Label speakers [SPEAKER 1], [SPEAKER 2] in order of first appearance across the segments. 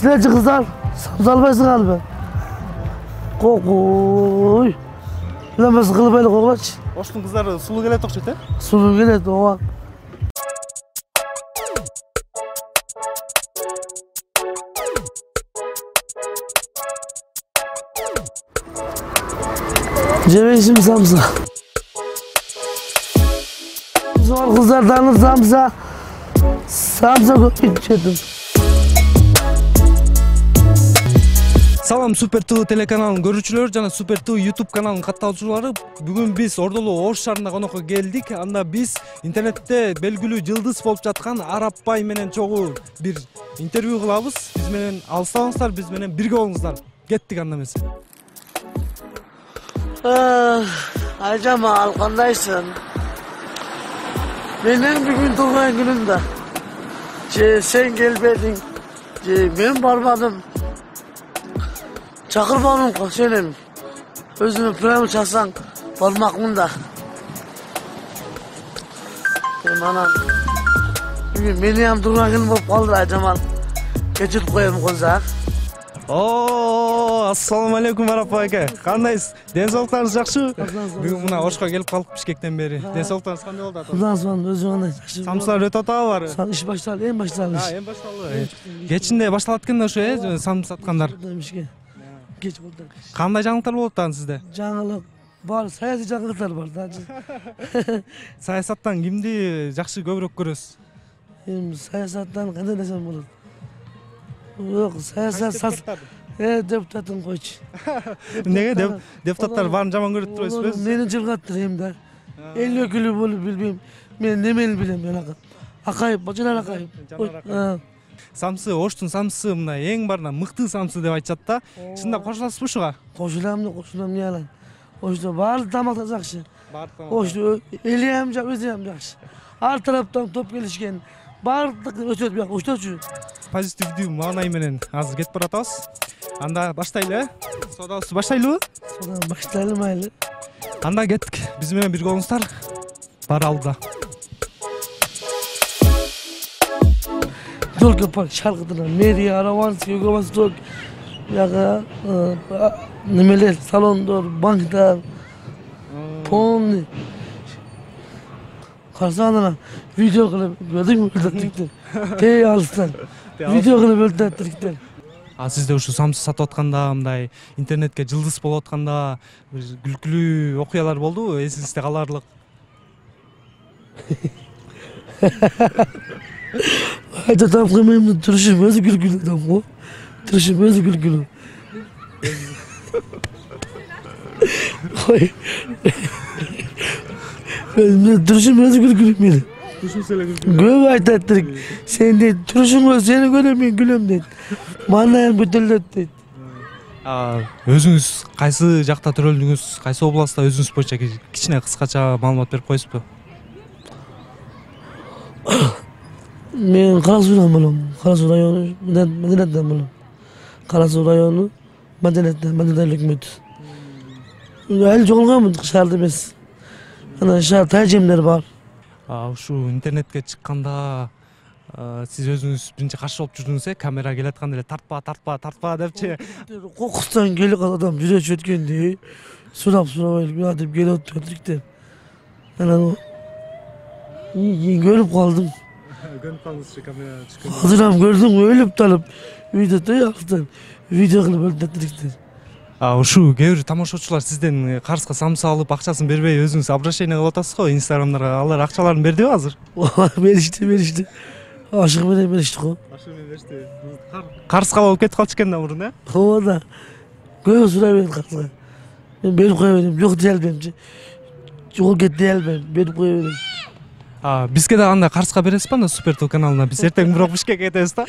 [SPEAKER 1] Sileci kızlar, samsalbaysın galiba. Kokuy. Bilemez kılıp eli koklaç.
[SPEAKER 2] Оштун кыздары сулуу келет окшойт, э?
[SPEAKER 1] Sulu geledi oğa. Cemeysim samsa. Zor kızlar tanır samsa. Samsa köpük çetim.
[SPEAKER 2] Салам Супер ТВ телеканалынын көрүүчүлөрү жана Супер ТВ YouTube каналынын катталуучулары. Бүгүн биз Ордолуу Ош шаарына конокко келдик. Анда биз интернетте белгилүү жылдыз болуп жаткан Арапбай менен чогуу бир интервью кылабыз. Биз менен алыстабаңыздар, биз менен бирге болуңуздар. Кеттик анда эмесе.
[SPEAKER 1] Aycamal, kandaysın? Benim bir gün doğan günümde. Sen gelmedin. Ben barmadım. Çakırmanım senin. Özümü püremi çalsan barmakmın da. Benim anam. Bugün beni hem doğan günüm olup kaldı Aycamal. Geçirip koyayım kızak.
[SPEAKER 2] Assalamu алейкум Арапбай аке. Кандайсыз? Ден соолуктарыңыз жакшыбы? Бүгүн мына Ошко келип калдык Бишкектен бери. Ден соолуктарыңыз кандай болду ата?
[SPEAKER 1] Bundan sonra özüm kандай.
[SPEAKER 2] Самсылар өтүп атабы?
[SPEAKER 1] Sen iş başladı, en başladı iş.
[SPEAKER 2] Эми башталды. Кечинде башталат экен да ошо, сам саткандар.
[SPEAKER 1] Geç oldu.
[SPEAKER 2] Кандай жаңылыктар болуп атат сизде?
[SPEAKER 1] Жаңылык бар, саясий жаңылыктар бар да.
[SPEAKER 2] Саясаттан кимди жакшы көбүрөөк көрөсүз?
[SPEAKER 1] Эми саясаттан кандай десем болот? Yok, саясат депутатын койчу.
[SPEAKER 2] Неге депутаттар баарын жаман көрүп турбайсызбы?
[SPEAKER 1] Мени жылгаттыр эми да. Эл өкүлү болуп билбейм. Мен немени билем мен Акаев, Жанар Акаев.
[SPEAKER 2] Самсы, Оштун самсы мына эң барына мыкты самсы деп айтышат да. Чындап кошуласызбы ушуга?
[SPEAKER 1] Кошулам не алайын. Ошто баары тамак жакшы. Ошто эли ham өзү ham жакшы. Ар тараптан топ келишкен. Баардык өтөт бияк, ошточу.
[SPEAKER 2] Позитивдүү маанай менен азыр кетип баратабыз. Анда баштайлы, содабызды баштайлыбы?
[SPEAKER 1] Содан баштайлы майлы.
[SPEAKER 2] Анда кеттик. Биз менен бирге болуңуздар. Бар алда.
[SPEAKER 1] Только парк шаркытына мэрия, Араванский, Юго-Восток, яга немелер, салондор, банктар, полный. Карсанына видео кылып, көрдүңбү өлтөттүктөр. Тей алыстан. Видео кылып өлтөттүктөр.
[SPEAKER 2] Сизде ушу самсы сатып атканда, мындай интернетке жылдыз болуп атканда бир күлкүлүү окуялар болдубу? Эсиңизде каларлык? Ayda tam kıymayımda turşum özü gülgülü adam o. Turşum özü gülgülü. Turşum özü gülgülü miydi? Turşum söyle gülgülü.
[SPEAKER 1] Göğü ayda ettirik. Sen de turşum özü seni göremiyorum gülüm dedi. Manayım götürdü dedi.
[SPEAKER 2] Өзүңүз кайсы жакта төрөлдүңүз, кайсы областта өзүңүз боюнча кичине кыскача маалымат берип коесузбу?
[SPEAKER 1] Men Karasu bolom. Karasu rayonu Madaniyatdan bolom. Karasu rayonu Madaniyatdan, Madaniyat hükümeti. El jo'g'ilganmiz shaharda emas. Ana shahar tajimlari bor.
[SPEAKER 2] Ушу интернетке чыкканда сиз өзүңүз биринчи каршы болуп жүрдүңүз, камера келатканда эле тартпа депчи.
[SPEAKER 1] Кокустан келип адам жүрөчү өткөндү. Сурабай деп келип өтүктүр. Ana görüp kaldım.
[SPEAKER 2] Görüp kaldınız kamera çıkıyor.
[SPEAKER 1] Hazıram gördüm ölüp talıp videoda yaptım. Video kılıp öldürdükler.
[SPEAKER 2] Ушу кээ бир тамашачылар сизден карызга самсы алып акчасын бербей өзүңүз обращение кылып атасыз го Инстаграмдарга. Алар акчаларын бердиби азыр?
[SPEAKER 1] Беришти. Ашык менен беришти го.
[SPEAKER 2] Карызга болуп кетип калчу экен да мурун, э?
[SPEAKER 1] Ооба. Көп сурай берди карызга. Мен берип кое бердим. Жок дей албайм. Жол кет дей албайм. Берип кое бердим.
[SPEAKER 2] Бизге да анда карызга бересизби анда Супер ТВ каналына? Биз эртең бирок Бишкекке кетебиз да.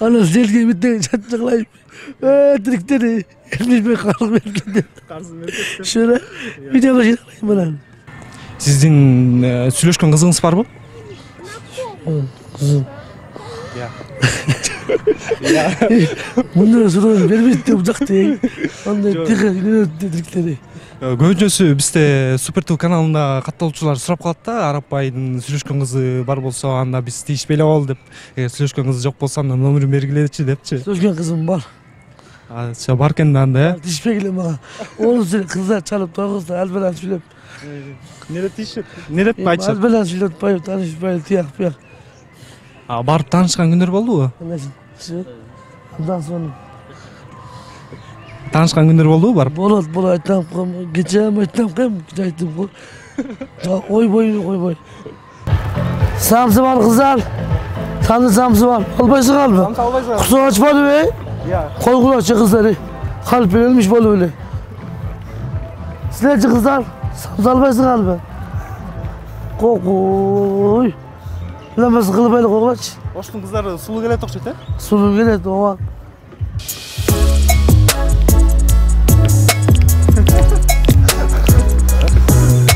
[SPEAKER 1] Ana zelge bitti çatçıklayıp Trikleri elmiş bir karlı verdi. Şöyle video başlayalım bana.
[SPEAKER 2] Sizdin сүйлөшкөн кызыңыз барбы?
[SPEAKER 1] Kızım. Bunları soruyorum vermedi de uzak değil. Onda dikkat edin dedikleri.
[SPEAKER 2] Көбүнчөсү бизде Супер ТВ каналында катталуучулар сурап калат да, Арапбайдын сүйлөшкөн кызы бар болсо анда биз тийишпей эле кол деп. Эгер сүйлөшкөн кызы жок болсо анда номерин бергилечи депчи.
[SPEAKER 1] Сөзген кызым бар.
[SPEAKER 2] Бар экен да анда, э?
[SPEAKER 1] Тийишпей келе мага. Onu söyle kızlar çalıp toyğuzda elbelen söylep.
[SPEAKER 2] Нере тийишет? Не деп айтышат?
[SPEAKER 1] Elbelen söylep bayıp tanışıp tiyak piyak.
[SPEAKER 2] Барып таанышкан күндөр болдубу?
[SPEAKER 1] Ondan sonra
[SPEAKER 2] Таанышкан күндөр болдубу барып?
[SPEAKER 1] Bolat aytam geçeceğim aytam gideydim bu. Oy boy. Samsı var kızlar. Tanrı samsı var. Albaysın kalbı. Kusura açmadı be. Koy kulaççı kızları. Kalp ölmüş bolu öyle. Silerci kızlar. Samsı albaysın kalbı. Kokuy. Bilemez kılıp öyle kokulaç.
[SPEAKER 2] Оштун кыздары сулуу келет окшойт, э?
[SPEAKER 1] Sulu geledi oğa.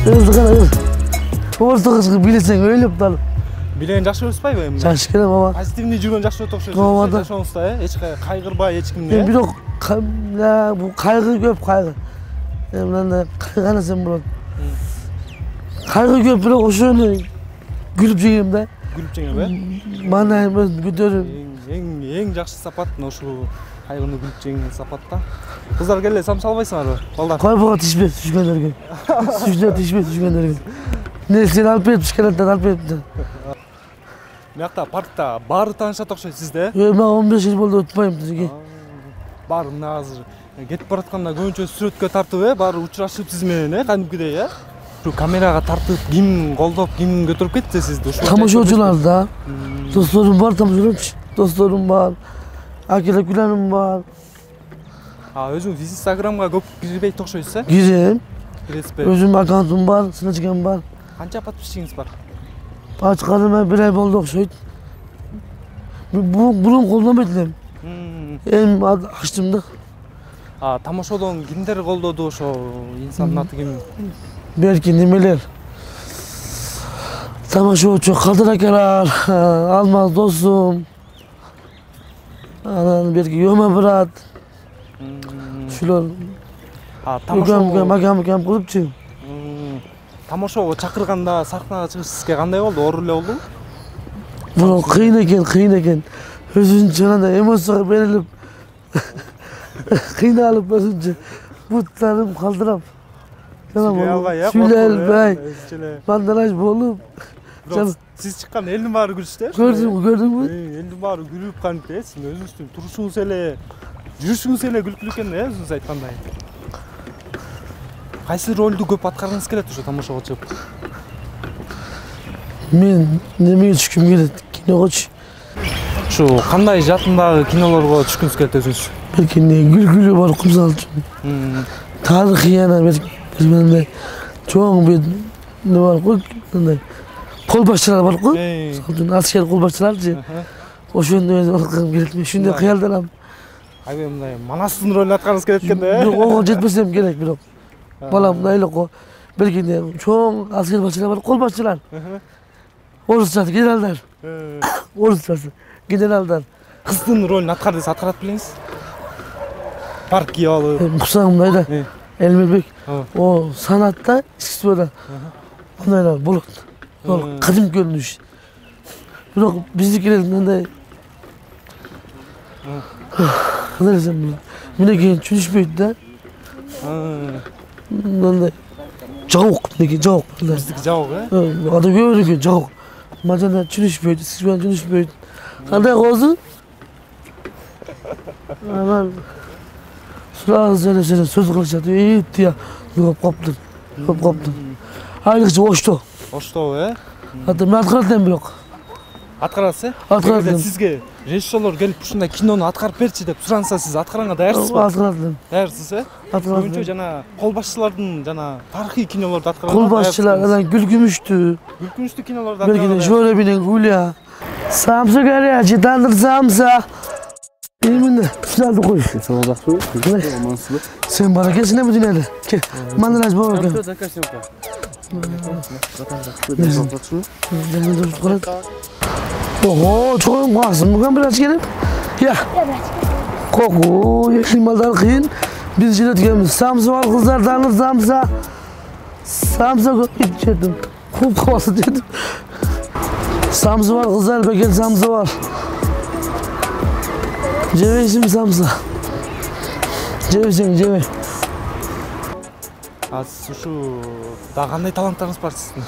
[SPEAKER 1] Kız. Orta kız bilesen öyle yapalım.
[SPEAKER 2] Билен жакшы өспөйбү эми?
[SPEAKER 1] Жакшы келем ама.
[SPEAKER 2] Позитивный жүргөн жакшы өтө окшойт.
[SPEAKER 1] Ооба.
[SPEAKER 2] Жашооңузда, э? Эч кайгырбай, эч кимге.
[SPEAKER 1] Ben birok bu kaygı köp kaygı. Emranda kaygana sen bulan. Kaygı köp birok oşunu gülüp jegem de.
[SPEAKER 2] Күлүп жеңем, э?
[SPEAKER 1] Bana ben götürüm.
[SPEAKER 2] Эң жакшы сапат мына ушул кайгыны күлүп жеңген сапатта. Кыздар келе сам салбайсыңарбы? Балдар.
[SPEAKER 1] Koy buğa tişbe düşkünlerge. Tişbe düşkünlerge. Ne sen alıp etmiş kenardan alıp etmiş.
[SPEAKER 2] Мыякта паркта баары таанышат окшойт сизде, э?
[SPEAKER 1] Ben 15 yıl oldu ötmeyim size.
[SPEAKER 2] Баары мына азыр кетип баратканда көбүнчө сүрөткө тартып, э? Баары учурашып сиз менен, э? Кадимкидей, э? Şu kamerага тартып, ким колдоп, ким көтөрүп кетти сизди?
[SPEAKER 1] Tamoşocular da. Dostlarım var tamoşocularım. Dostlarım var. Akile gülenim var.
[SPEAKER 2] Өзүңүз Instagramга көп кирбейт окшойсуз, э?
[SPEAKER 1] Gireyim.
[SPEAKER 2] Киресизби?
[SPEAKER 1] Özüm akantum var. Sınıçken var.
[SPEAKER 2] Канча подписчигиңиз бар?
[SPEAKER 1] Açıkladım bir ay oldu okşaydı. Bunun koluna bekledim. Hem açtımdı.
[SPEAKER 2] Тамошодон кимдер колдоду ошо инсандын аты ким?
[SPEAKER 1] Belki nemeler. Tamaşoçu Kadir Akalar, Almaz dostum. Anan belki Yoma Bırat. Şular. Makam kulüpçü.
[SPEAKER 2] Тамошого чакырганда сахнага чыгыш сизге кандай болду? Оор эле болдубу?
[SPEAKER 1] Bu kıyın eken. Özünün çanında emosyona berilip. Kıynalıp özünce. Butlarım kaldırıp. Süleyel Bey. Bandalaj bolup.
[SPEAKER 2] Siz чыккан элдин баары күлүштү.
[SPEAKER 1] Gördün mü?
[SPEAKER 2] Элдин баары күлүп кантип, сиздин өзүңүздүн турушуңуз эле, жүрүшүңүз эле күлкүлүү экен, өзүңүз айткандай. Кайсы ролду көп аткаргыңыз келет ошо тамошого чыгып?
[SPEAKER 1] Men nemeye çıkım geldi? Kinoga çık.
[SPEAKER 2] Şu кандай жатындагы кинолорго түшкүңүз келет өзүңүз?
[SPEAKER 1] Belki ne gülgülü var kumsal için. Tarihi yana belki de çoğun bir ne var koy. Kolbaşçılar var koy. Asker kolbaşçılarcı. O şunda bakım geldi. Şunda kıyaldıram.
[SPEAKER 2] Ay ben mындай Манастын ролун аткаргыңыз келет экен да.
[SPEAKER 1] Yok o jetmesem gerek birok. Balam da öyle ko. Belki de çoğun asker başçılar var kolbaşçılar. Orusçası generallar. Orusçası generallar.
[SPEAKER 2] Кыздын ролун аткар десе аткарат белеңиз? Парк кийип алып.
[SPEAKER 1] Kusağımdaydı. Elmerbek. O sanatta istiyorlar. Onlarla bulut. Kadim görünüş. Yok bizdekilerden de. Ne desem bunu? Mineki çürüş büyüdü de. Ondan cavuk. Neki cavuk.
[SPEAKER 2] Биздики жабык, э?
[SPEAKER 1] Adı görüyor ki cavuk. Macanda çürüş büyüdü. Sizden çürüş büyüdü. Kanday kozu. Hemen. Sıra söyle söz kılıçladı. İyi diye. Yok koptun. Aylıkçı hoştu.
[SPEAKER 2] Оштобу, э?
[SPEAKER 1] Hatta ben atkaradım bir yok.
[SPEAKER 2] Аткарасыз, э?
[SPEAKER 1] Аткарадым.
[SPEAKER 2] Сизге режиссерлор келип ушундай кинону аткарып берчи деп суранса, сиз аткаранга даярсызбы?
[SPEAKER 1] Atkaradım.
[SPEAKER 2] Даярсыз, э?
[SPEAKER 1] Atkaradım.
[SPEAKER 2] Көбүнчө жана кол башчылардын жана тарыхый кинолорду аткарганга
[SPEAKER 1] Kol başçılar, gülgümüştü.
[SPEAKER 2] Gülkünçlü kinolordu
[SPEAKER 1] Belki de şöyle binen Hulya. Samsa geliyor, ciddandır Samsa. Benim de güzeldi koy. Sen bana kesine mi dinledin? Mandalaj baba gel. Oho, çok varsın. Bugün biraz gelip. Ya. Koku, klimalar kıyın. Biz jiletgemiz. Samsa var kızlar tanır Samsa. Samsa içedim. Kup kovası dedim. Samsa var kızlar beken Samsa var. Ceve şimdi Samsa. Ceve sen ceve.
[SPEAKER 2] Şu daha qanday talentleringiz var sizin?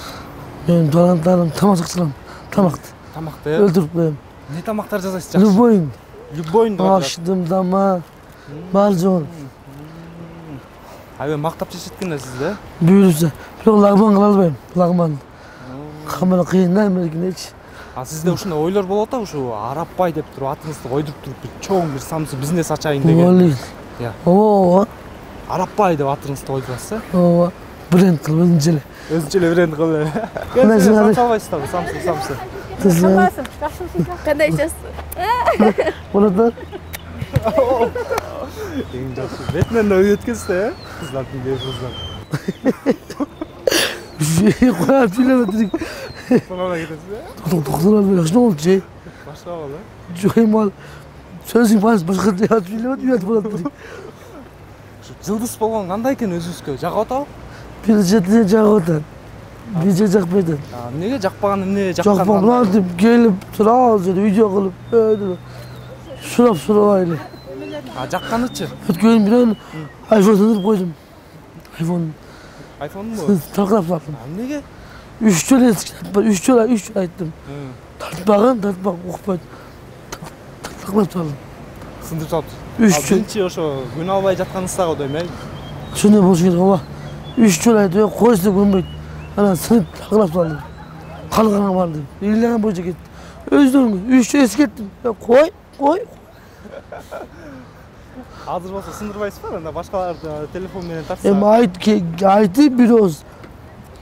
[SPEAKER 1] Benim talantlarım tamakçılarım. Tamaktı.
[SPEAKER 2] Tamakta.
[SPEAKER 1] Öldürüp koyayım.
[SPEAKER 2] Ne tamaklar жазасыз жақсы?
[SPEAKER 1] Любойн.
[SPEAKER 2] Любойн деп атат.
[SPEAKER 1] Açtım dama. Balcon.
[SPEAKER 2] Ay мактап жешеткендер сизди.
[SPEAKER 1] Büyürüzse. Bir lagman kılalım. Lagman. Kamera kıyından belki hiç.
[SPEAKER 2] Сизде ушундай ойлор болот да, ушу Арапбай деп туруп атыңызды койдуруп туруп бир чоң бир самсы бизнес ачайын деген.
[SPEAKER 1] Oğlum.
[SPEAKER 2] Ya.
[SPEAKER 1] Oo.
[SPEAKER 2] Арапбай деп атыңызды койдурасыз.
[SPEAKER 1] Oo. Brand kıl özünçele.
[SPEAKER 2] Өзүнчө эле бренд кылып.
[SPEAKER 1] Нәсиң ады?
[SPEAKER 2] Салбайсыздарбы самсы.
[SPEAKER 1] Kızlar.
[SPEAKER 3] Қаласың, жақсысың. Қандай жассың?
[SPEAKER 1] Burada
[SPEAKER 2] Эң жакшы. Бетинен да өткөнсүз э? Кыздардын кыздар.
[SPEAKER 1] koyar bilemedik.
[SPEAKER 2] Сонона кетесиз э?
[SPEAKER 1] Doktorlar böyle ne oldu şey?
[SPEAKER 2] Башка боло.
[SPEAKER 1] Joymal. Sözün var başka hayat bilemedik. Burada
[SPEAKER 2] Жылдыз болгон кандай экен өзүңүзгө? Жагып атабы?
[SPEAKER 1] bir jette cağotan. Bir cecek beden.
[SPEAKER 2] Эмнеге жакпаган, эмне
[SPEAKER 1] Çok
[SPEAKER 2] жаккан?
[SPEAKER 1] babam dedim gelip sıra dedi video kılıp öyle. Şurap öyle.
[SPEAKER 2] Жакканычы?
[SPEAKER 1] Ötköyün bir an iPhone sınıf koydum. iPhone
[SPEAKER 2] Айфонбу?
[SPEAKER 1] takıp sattım.
[SPEAKER 2] Эмнеге?
[SPEAKER 1] 3 çöle 3 çöle ettim. Tartbağın okupaydı. Takıp sattım.
[SPEAKER 2] Сындырып салып.
[SPEAKER 1] 3 çöle.
[SPEAKER 2] Биринчи ошо күн албай жатканыңызда дейм э?
[SPEAKER 1] Şunu boş ver ama. 3 çöle ettim. Koysa görmeydi. Ana sınıf takıp sattım. Kalkana vardı. İlgilenen boyunca gitti. Özledim. 3 çöle eski ettim. Koy.
[SPEAKER 2] Азыр болсо сындырбайсызбы? Анда башкаларды телефон менен тартса.
[SPEAKER 1] Aytı bir oz.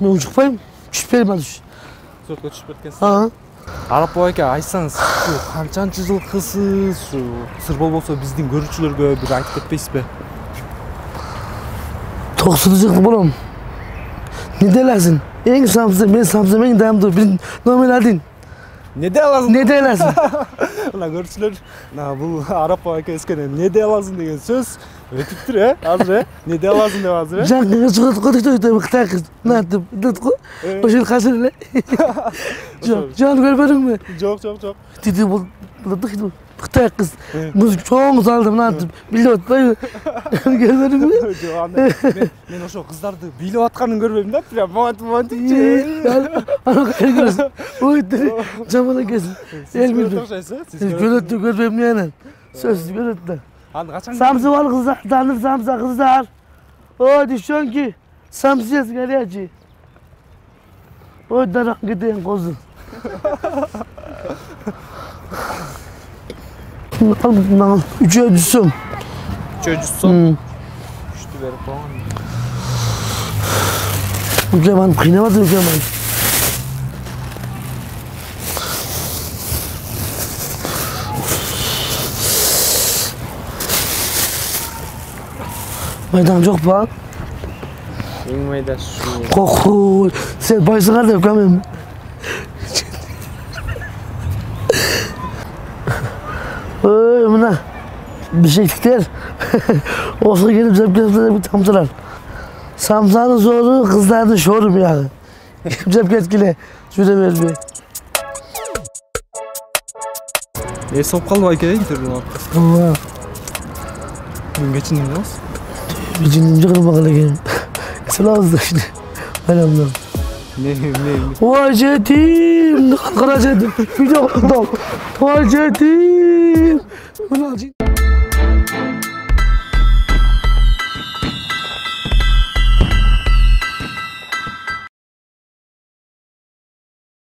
[SPEAKER 1] Ne uçukpayım? Düşperim ben düş.
[SPEAKER 2] Сүрөткө түшүп кеткенсиз.
[SPEAKER 1] Ha.
[SPEAKER 2] Арапбай аке, айтсаңыз, канчанчы жылкысыз, сыр болбосо биздин көрүүчүлөргө бир айтып кетпейсизби?
[SPEAKER 1] 90 yıllık bulam. Ne dersin? En samsa, ben samsa, en damdı. Bir normal adın.
[SPEAKER 2] Не дей аласың?
[SPEAKER 1] Ne dersin?
[SPEAKER 2] Мына көрүүчүлөр, бул Арапбай аке эскенен не дей аласың деген сөз өтүптүр э? Азыр э? Не дей аласың деп азыр э?
[SPEAKER 1] Canlı çıkıp koyduk mıktar kız. Ne yaptım? Tutku. O şey kasır ne? Can görmedin mi?
[SPEAKER 2] Жок.
[SPEAKER 1] Dedi bu mıktar kız. Müzik çok saldım ne yaptım? Biliyordum. Görmedin mi?
[SPEAKER 2] Жок, анда мен ошо кыздарды бийлеп атканын көрбөйм да, прям монтипчи.
[SPEAKER 1] Ana kayır görsün. O dedi. Camına gelsin. Elmiyordum.
[SPEAKER 2] Siz
[SPEAKER 1] Görüntü görmem yani. Sözsüz görüntü.
[SPEAKER 2] Аны качан
[SPEAKER 1] Samsı var kızlar. Tanır Samsa kızlar. O düşün ki. Samsıya sigaracı. O darak giden kozu. Al. Üçe düşsün.
[SPEAKER 2] чөжүсүң? Күчтүү берип койгон.
[SPEAKER 1] Ülkeman kıynamadı ülkeman. Maydan çok bak.
[SPEAKER 2] Эң майда şu.
[SPEAKER 1] Koku. Sen başına da yapamam. Oy buna. Bir şey fikir. Olsa gelip zepkesinde bir tamtılar. Samsanın zoru kızlarının şorum yani. Zepkeskile. Şöyle ver bir.
[SPEAKER 2] Эс алып калдыбы аке интервью алып?
[SPEAKER 1] Allah.
[SPEAKER 2] Бүгүн кечинде эмес?
[SPEAKER 1] Bir cinimci kırmak aleyim. Selam da şimdi. Ben anladım.
[SPEAKER 2] Ne?
[SPEAKER 1] Vacetim. Karacetim. Video kurdum. Vacetim. Bunu alacağım.